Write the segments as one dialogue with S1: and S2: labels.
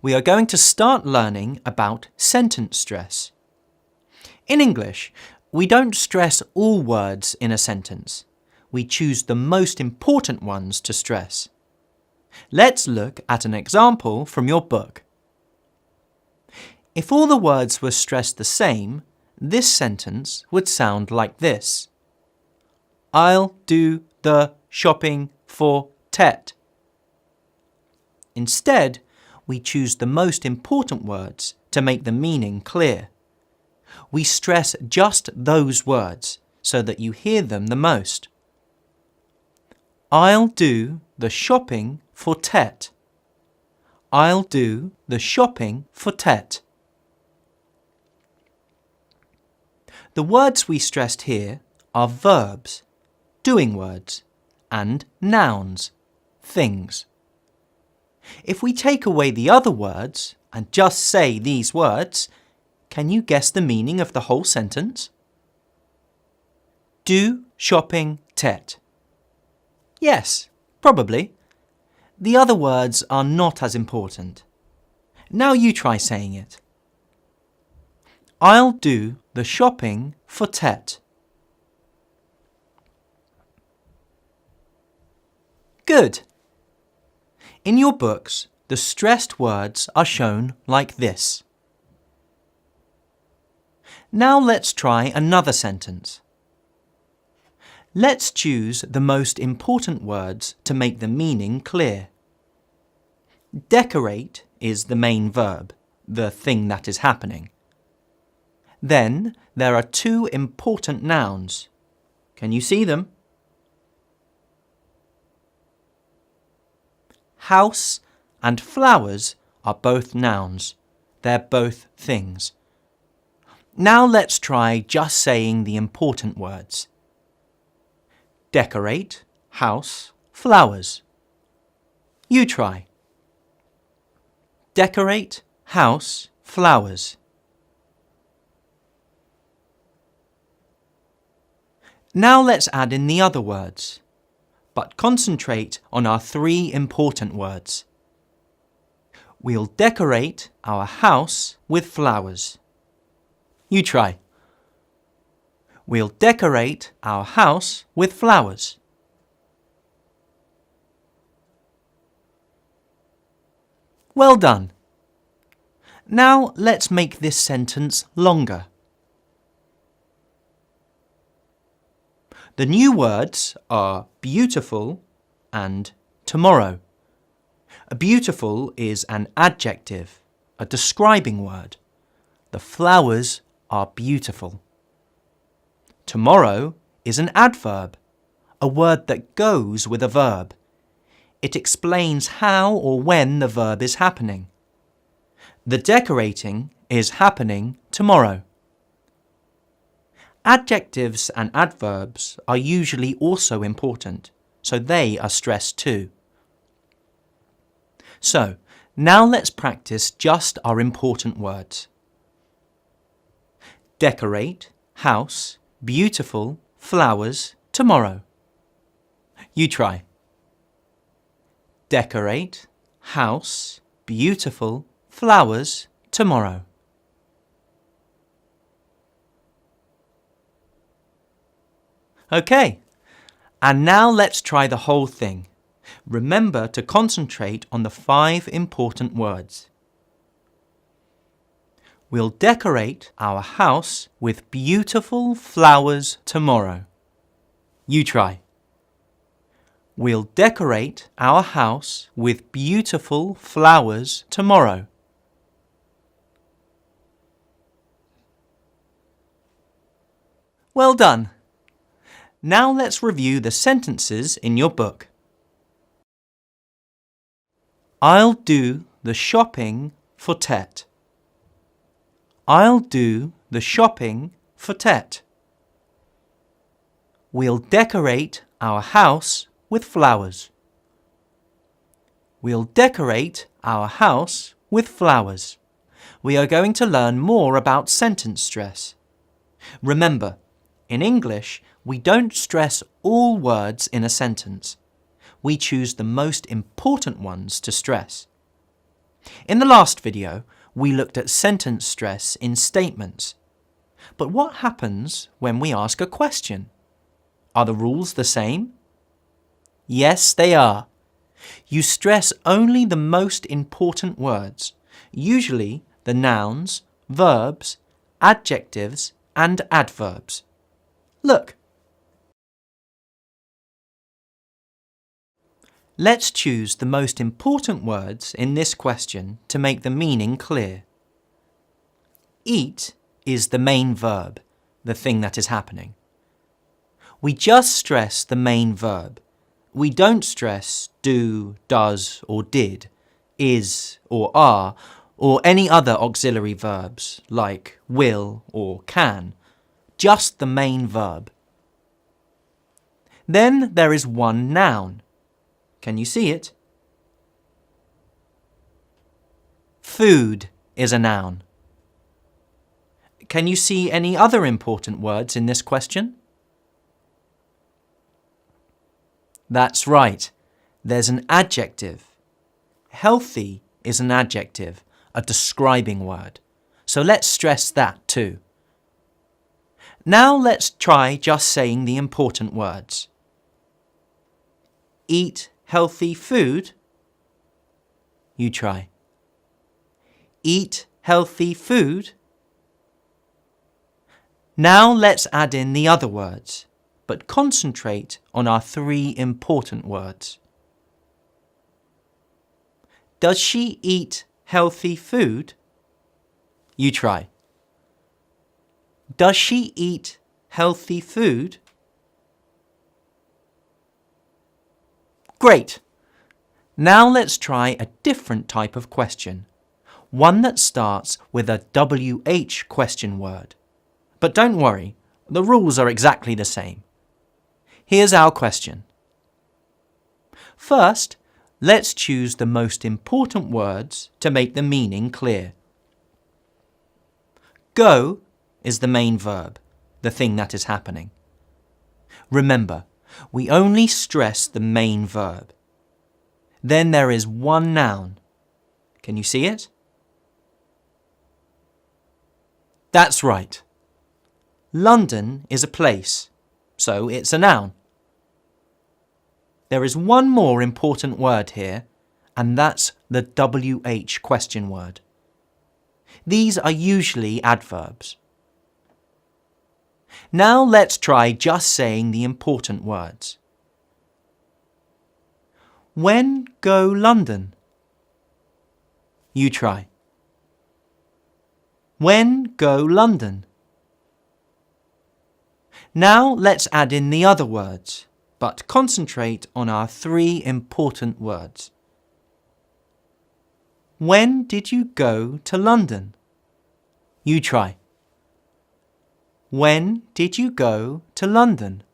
S1: we are going to start learning about sentence stress. In English, we don't stress all words in a sentence. We choose the most important ones to stress. Let's look at an example from your book. If all the words were stressed the same, this sentence would sound like this. I'll do the shopping for Tet. Instead, we choose the most important words to make the meaning clear. We stress just those words so that you hear them the most. I'll do the shopping for Tet. I'll do the shopping for Tet. The words we stressed here are verbs, doing words, and nouns, things. If we take away the other words and just say these words, can you guess the meaning of the whole sentence? Do shopping Tet. Yes, probably. The other words are not as important. Now you try saying it. I'll do the shopping for Tet. Good. In your books, the stressed words are shown like this. Now let's try another sentence. Let's choose the most important words to make the meaning clear. Decorate is the main verb, the thing that is happening. Then there are two important nouns. Can you see them? House and flowers are both nouns. They're both things. Now let's try just saying the important words. Decorate, house, flowers. You try. Decorate, house, flowers. Now let's add in the other words, but concentrate on our three important words. We'll decorate our house with flowers. You try. We'll decorate our house with flowers. Well done. Now let's make this sentence longer. The new words are beautiful and tomorrow. Beautiful is an adjective, a describing word. The flowers are beautiful. Tomorrow is an adverb, a word that goes with a verb. It explains how or when the verb is happening. The decorating is happening tomorrow. Adjectives and adverbs are usually also important, so they are stressed too. So, now let's practice just our important words. Decorate, house, beautiful, flowers, tomorrow. You try. Decorate, house, beautiful, flowers, tomorrow. Okay, and now let's try the whole thing. Remember to concentrate on the 5 important words. We'll decorate our house with beautiful flowers tomorrow. You try. We'll decorate our house with beautiful flowers tomorrow. Well done. Now let's review the sentences in your book. I'll do the shopping for Tet. I'll do the shopping for Tet. We'll decorate our house with flowers. We'll decorate our house with flowers. We are going to learn more about sentence stress. Remember, in English, we don't stress all words in a sentence. We choose the most important ones to stress. In the last video, we looked at sentence stress in statements. But what happens when we ask a question? Are the rules the same? Yes, they are. You stress only the most important words, usually the nouns, verbs, adjectives, and adverbs. Look. Let's choose the most important words in this question to make the meaning clear. Eat is the main verb, the thing that is happening. We just stress the main verb. We don't stress do, does, or did, is, or are, or any other auxiliary verbs like will or can. Just the main verb. Then there is one noun. Can you see it? Food is a noun. Can you see any other important words in this question? That's right. There's an adjective. Healthy is an adjective, a describing word. So let's stress that too. Now let's try just saying the important words. Eat healthy food. You try. Eat healthy food. Now let's add in the other words, but concentrate on our three important words. Does she eat healthy food? You try. Does she eat healthy food? Great! Now let's try a different type of question, one that starts with a WH question word. But don't worry, the rules are exactly the same. Here's our question. First, let's choose the most important words to make the meaning clear. Go is the main verb, the thing that is happening. Remember, we only stress the main verb. Then there is one noun. Can you see it? That's right. London is a place, so it's a noun. There is one more important word here, and that's the WH question word. These are usually adverbs. Now let's try just saying the important words. When go London? You try. When go London? Now let's add in the other words, but concentrate on our three important words. When did you go to London? You try. When did you go to London?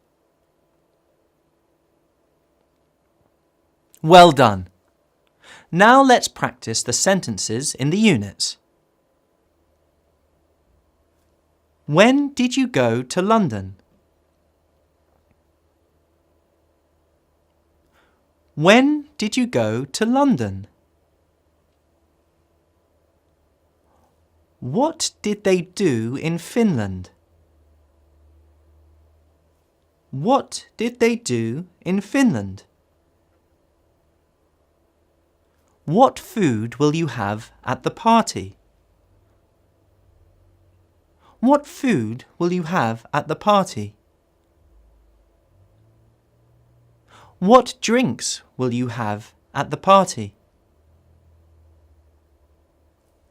S1: Well done. Now let's practice the sentences in the units. When did you go to London? When did you go to London? What did they do in Finland? What did they do in Finland? What food will you have at the party? What food will you have at the party? What drinks will you have at the party?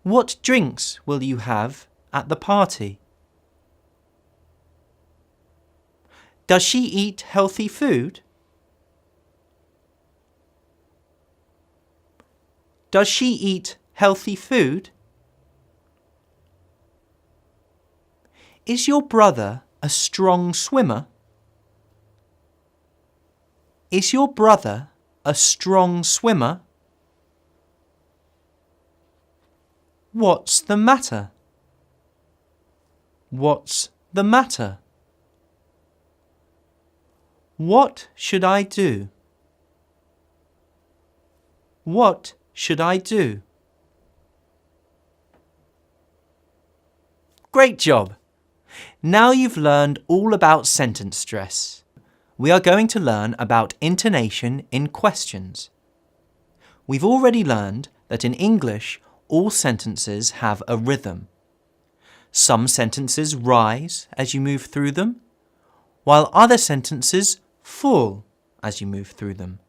S1: What drinks will you have at the party? Does she eat healthy food? Does she eat healthy food? Is your brother a strong swimmer? Is your brother a strong swimmer? What's the matter? What's the matter? What should I do? What should I do? Great job! Now you've learned all about sentence stress. We are going to learn about intonation in questions. We've already learned that in English, all sentences have a rhythm. Some sentences rise as you move through them, while other sentences fall as you move through them.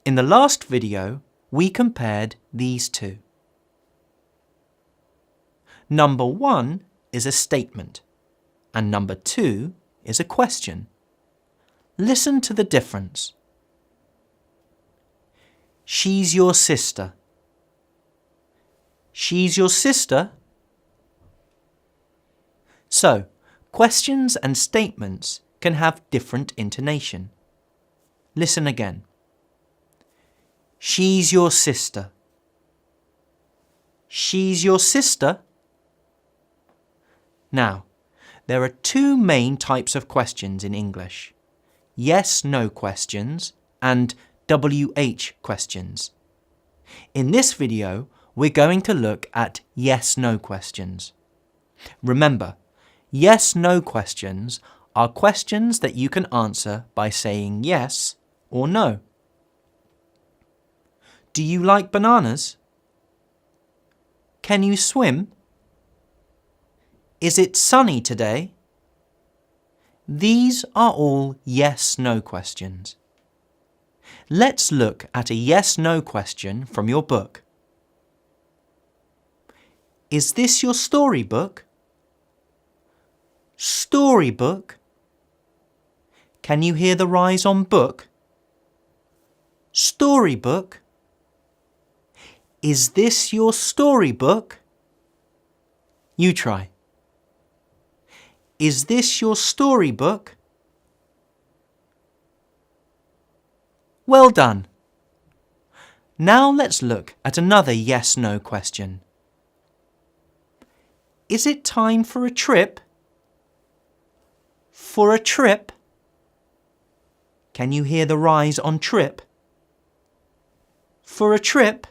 S1: In the last video, we compared these two. Number 1 is a statement, and number 2 is a question. Listen to the difference. She's your sister. She's your sister? So, questions and statements can have different intonation. Listen again. She's your sister. She's your sister? Now, there are two main types of questions in English. Yes/no questions and WH questions. In this video, we're going to look at yes/no questions. Remember, yes/no questions are questions that you can answer by saying yes or no. Do you like bananas? Can you swim? Is it sunny today? These are all yes/no questions. Let's look at a yes/no question from your book. Is this your storybook? Storybook? Can you hear the rise on book? Storybook? Is this your storybook? You try. Is this your storybook? Well done. Now let's look at another yes/no question. Is it time for a trip? For a trip? Can you hear the rise on trip? For a trip?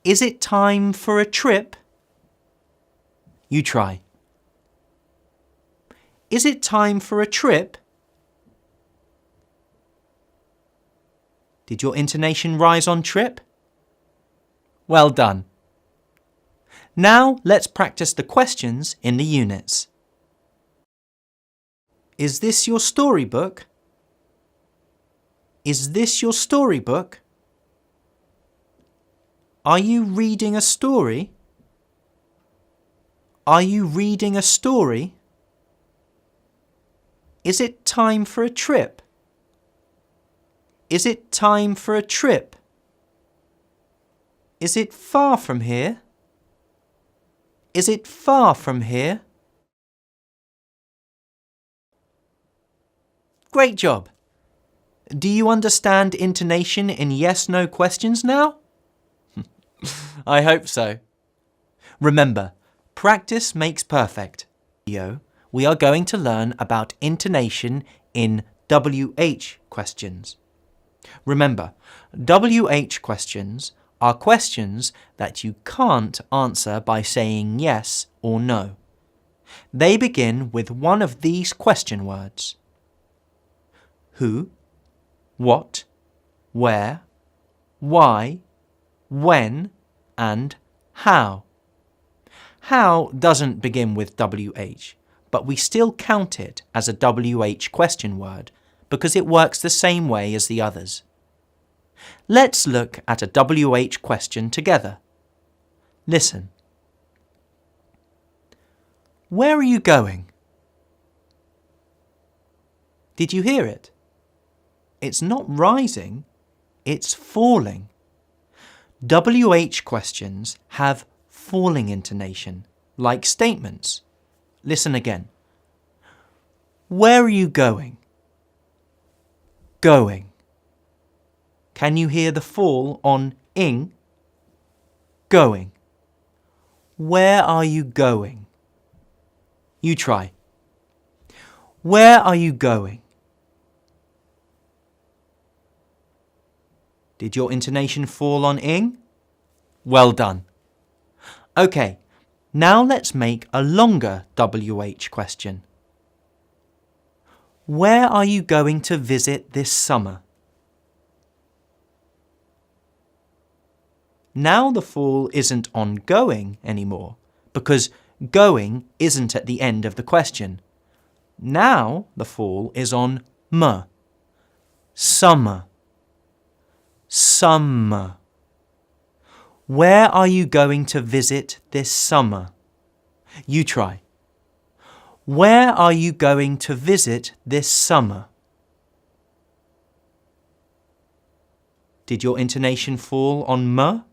S1: Is it time for a trip? You try. Is it time for a trip? Did your intonation rise on trip? Well done. Now let's practice the questions in the units. Is this your storybook? Is this your storybook? Are you reading a story? Are you reading a story? Is it time for a trip? Is it time for a trip? Is it far from here? Is it far from here? Great job! Do you understand intonation in yes/no questions now? I hope so. Remember, practice makes perfect. We are going to learn about intonation in WH questions. Remember, WH questions are questions that you can't answer by saying yes or no. They begin with one of these question words. Who, what, where, why, when, and how. How doesn't begin with WH, but we still count it as a WH question word because it works the same way as the others. Let's look at a WH question together. Listen. Where are you going? Did you hear it? It's not rising, it's falling. WH questions have falling intonation, like statements. Listen again. Where are you going? Going. Can you hear the fall on ing? Going. Where are you going? You try. Where are you going? Did your intonation fall on ing? Well done. Okay, Now let's make a longer WH question. Where are you going to visit this summer? Now the fall isn't on going anymore because going isn't at the end of the question. Now the fall is on m. Summer. Summer. Where are you going to visit this summer? You try. Where are you going to visit this summer? Did your intonation fall on m?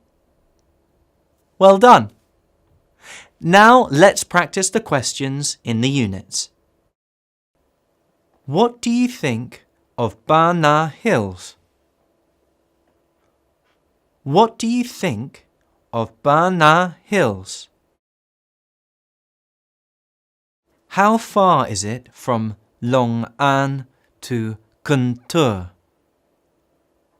S1: Well done. Now let's practice the questions in the units. What do you think of Barna Hills? What do you think of Barna Hills? How far is it from Long An to Kuntur?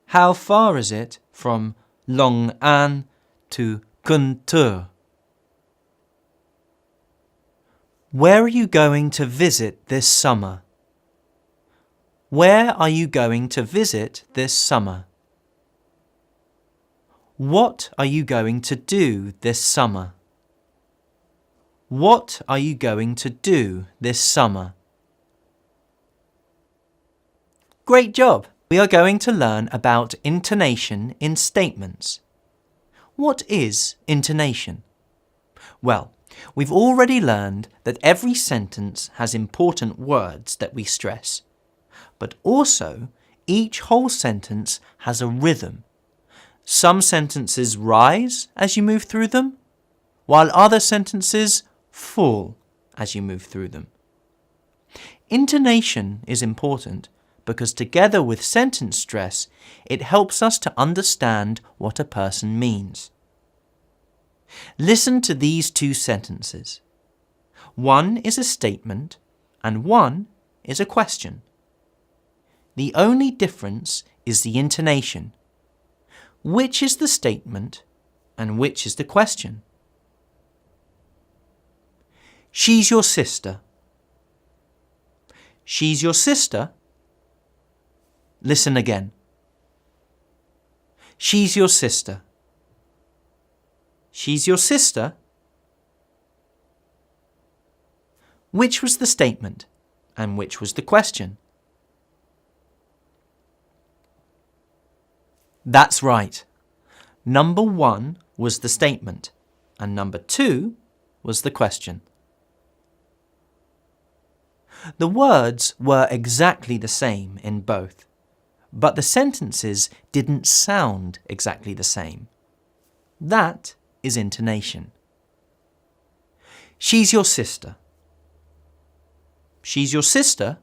S1: How far is it from Long An to Kuntur? Where are you going to visit this summer? Where are you going to visit this summer? What are you going to do this summer? What are you going to do this summer? Great job! We are going to learn about intonation in statements. What is intonation? Well, we've already learned that every sentence has important words that we stress, but also each whole sentence has a rhythm. Some sentences rise as you move through them, while other sentences fall as you move through them. Intonation is important because together with sentence stress, it helps us to understand what a person means. Listen to these two sentences. One is a statement and one is a question. The only difference is the intonation. Which is the statement and which is the question? She's your sister. She's your sister. Listen again. She's your sister. She's your sister. Which was the statement and which was the question? That's right. Number 1 was the statement and number 2 was the question. The words were exactly the same in both, but the sentences didn't sound exactly the same. That is intonation. She's your sister. She's your sister?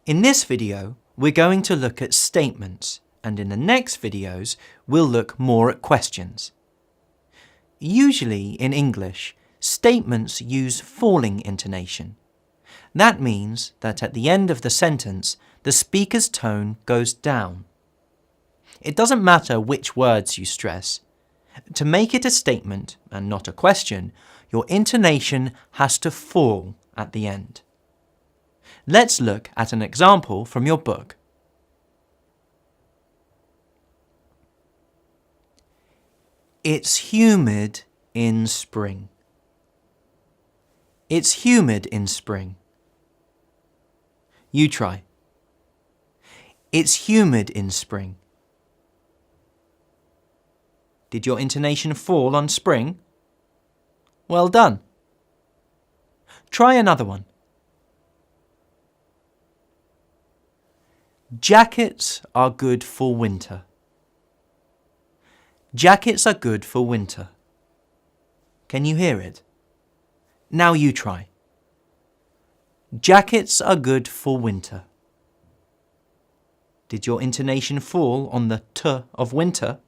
S1: In this video, we're going to look at statements, and in the next videos, we'll look more at questions. Usually in English, statements use falling intonation. That means that at the end of the sentence, the speaker's tone goes down. It doesn't matter which words you stress. To make it a statement and not a question, your intonation has to fall at the end. Let's look at an example from your book. It's humid in spring. It's humid in spring. You try. It's humid in spring. Did your intonation fall on spring? Well done. Try another one. Jackets are good for winter. Jackets are good for winter. Can you hear it? Now you try. Jackets are good for winter. Did your intonation fall on the t of winter?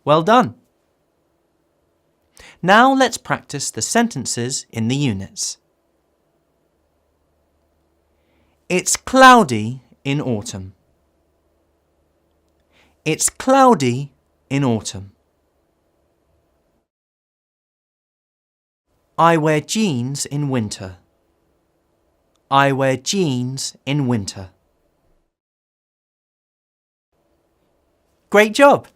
S1: Well done. Now let's practice the sentences in the units. It's cloudy in autumn. It's cloudy in autumn. I wear jeans in winter. I wear jeans in winter. Great job!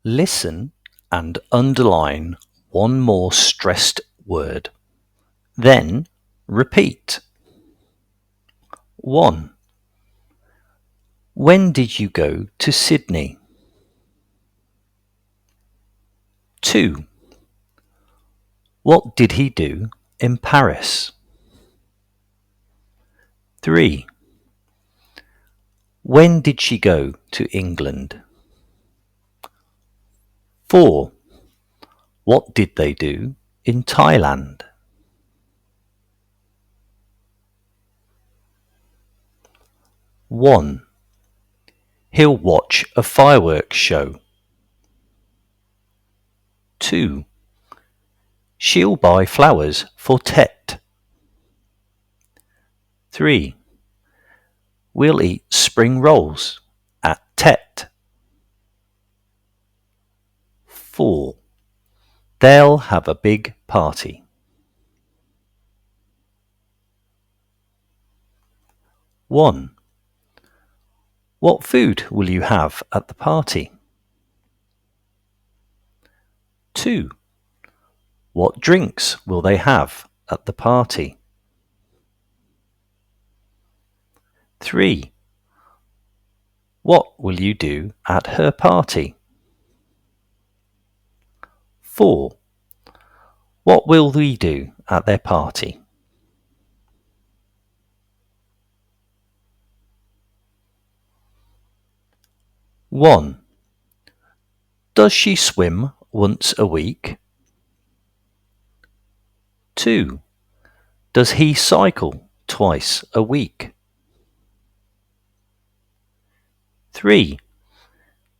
S2: Listen and underline one more stressed word. Then repeat. 1. When did you go to Sydney? 2. What did he do in Paris? 3. When did she go to England? 4. What did they do in Thailand? 1. He'll watch a fireworks show. 2. She'll buy flowers for Tet. 3. We'll eat spring rolls at Tet. 4. They'll have a big party. 1. What food will you have at the party? 2. What drinks will they have at the party? 3. What will you do at her party? 4. What will we do at their party? One. Does she swim once a week? 2. Does he cycle twice a week? 3.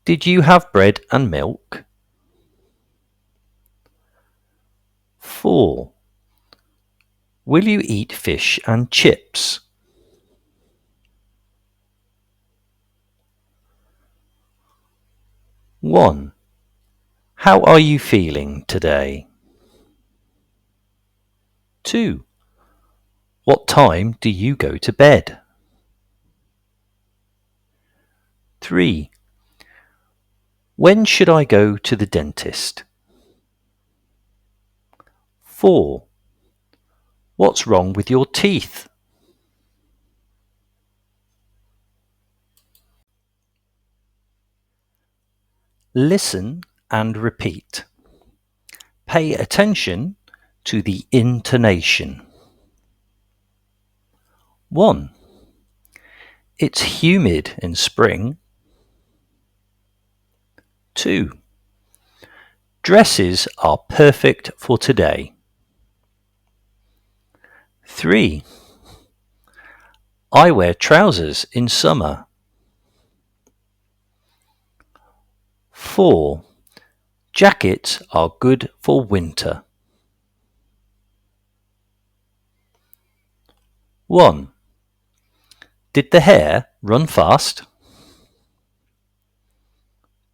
S2: Did you have bread and milk? 4. Will you eat fish and chips? 1. How are you feeling today? 2. What time do you go to bed? 3. When should I go to the dentist? 4. What's wrong with your teeth? Listen and repeat. Pay attention to the intonation. 1. It's humid in spring. 2. Dresses are perfect for today. 3. I wear trousers in summer. 4. Jackets are good for winter. 1. Did the hare run fast?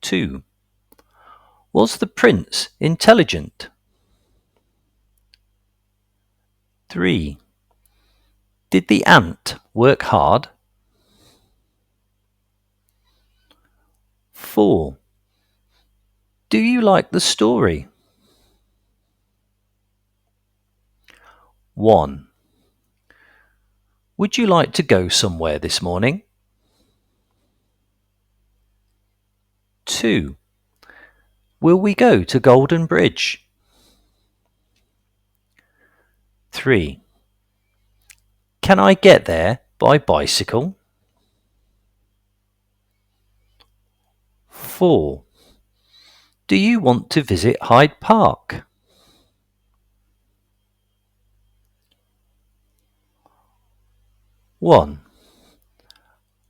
S2: 2. Was the prince intelligent? 3. Did the ant work hard? 4. Do you like the story? 1. Would you like to go somewhere this morning? 2. Will we go to Golden Bridge? 3. Can I get there by bicycle? 4. Do you want to visit Hyde Park? 1.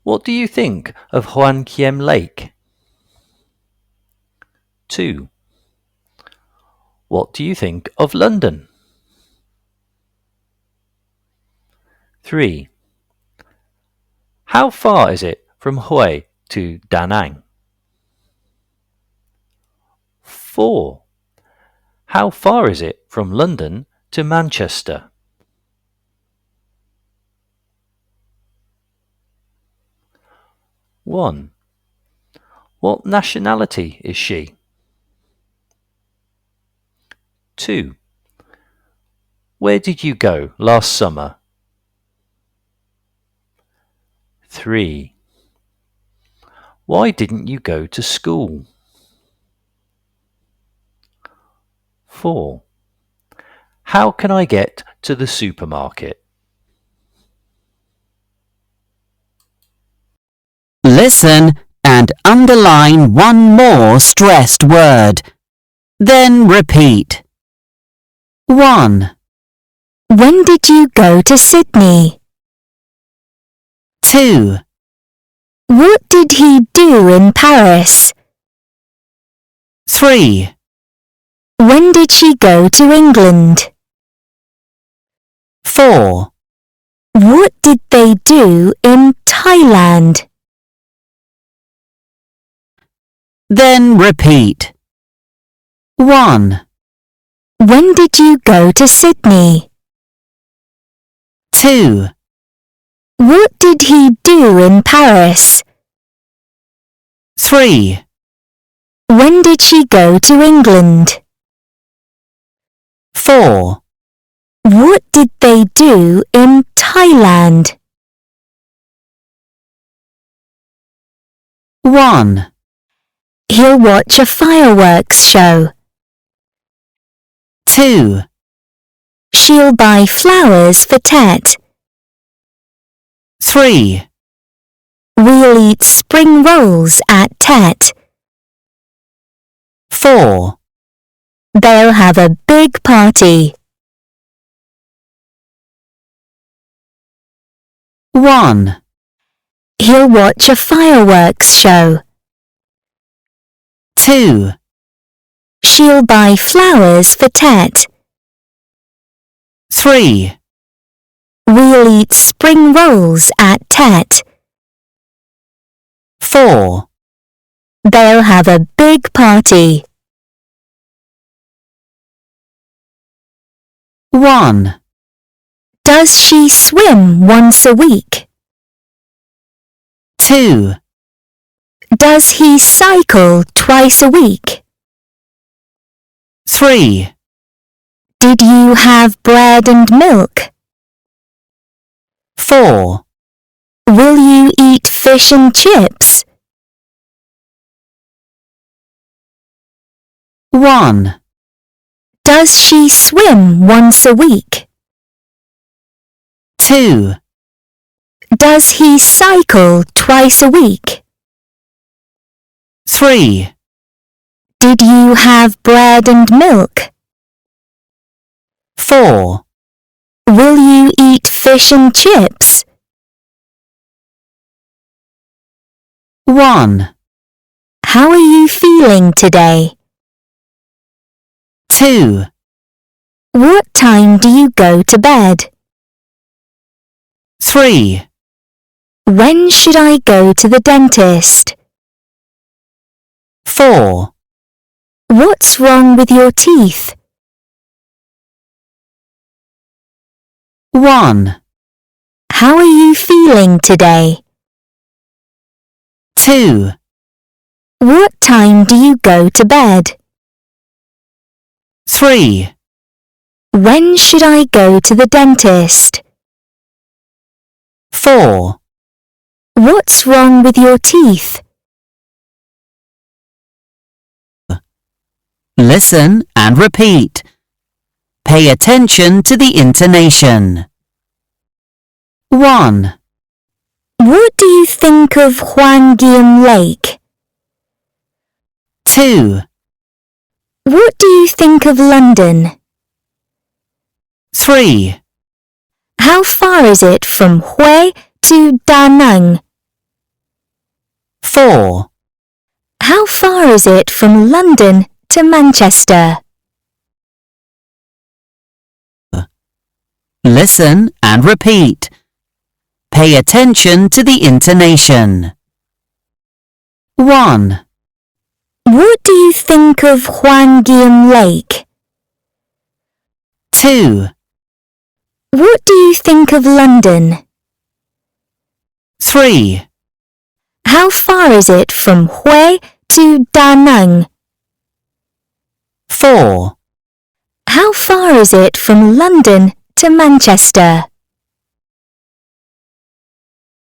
S2: What do you think of Hoan Kiem Lake? 2. What do you think of London? 3. How far is it from Hue to Da Nang? 4. How far is it from London to Manchester? 1. What nationality is she? 2. Where did you go last summer? 3. Why didn't you go to school? 4. How can I get to the supermarket?
S3: Listen and underline one more stressed word. Then repeat. 1.
S4: When did you go to Sydney?
S3: 2.
S4: What did he do in Paris?
S3: 3.
S4: When did she go to England?
S3: 4.
S4: What did they do in Thailand?
S3: Then repeat. 1.
S4: When did you go to Sydney?
S3: 2.
S4: What did he do in Paris?
S3: 3.
S4: When did she go to England?
S3: 4.
S4: What did they do in Thailand?
S3: 1.
S4: He'll watch a fireworks show.
S3: 2.
S4: She'll buy flowers for Tet.
S3: 3.
S4: We'll eat spring rolls at Tet.
S3: 4.
S4: They'll have a big party.
S3: 1.
S4: He'll watch a fireworks show.
S3: 2.
S4: She'll buy flowers for Tet.
S3: 3.
S4: We'll eat spring rolls at Tet.
S3: 4.
S4: They'll have a big party.
S3: 1.
S4: Does she swim once a week?
S3: 2.
S4: Does he cycle twice a week?
S3: 3.
S4: Did you have bread and milk?
S3: 4.
S4: Will you eat fish and chips?
S3: 1.
S4: Does she swim once a week?
S3: 2.
S4: Does he cycle twice a week?
S3: 3.
S4: Did you have bread and milk?
S3: 4.
S4: Will you eat fish and chips?
S3: 1.
S4: How are you feeling today?
S3: 2.
S4: What time do you go to bed?
S3: 3.
S4: When should I go to the dentist?
S3: 4.
S4: What's wrong with your teeth?
S3: 1.
S4: How are you feeling today?
S3: 2.
S4: What time do you go to bed?
S3: 3.
S4: When should I go to the dentist?
S3: 4.
S4: What's wrong with your teeth?
S3: Listen and repeat. Pay attention to the intonation. 1.
S4: What do you think of Hwangyeom Lake?
S3: 2.
S4: What do you think of London?
S3: 3.
S4: How far is it from Hue to Da Nang?
S3: 4.
S4: How far is it from London to Manchester?
S3: Listen and repeat. Pay attention to the intonation. 1.
S4: What do you think of Hwangyeom Lake?
S3: 2.
S4: What do you think of London?
S3: 3.
S4: How far is it from Hue to Da Nang?
S3: 4.
S4: How far is it from London to Manchester?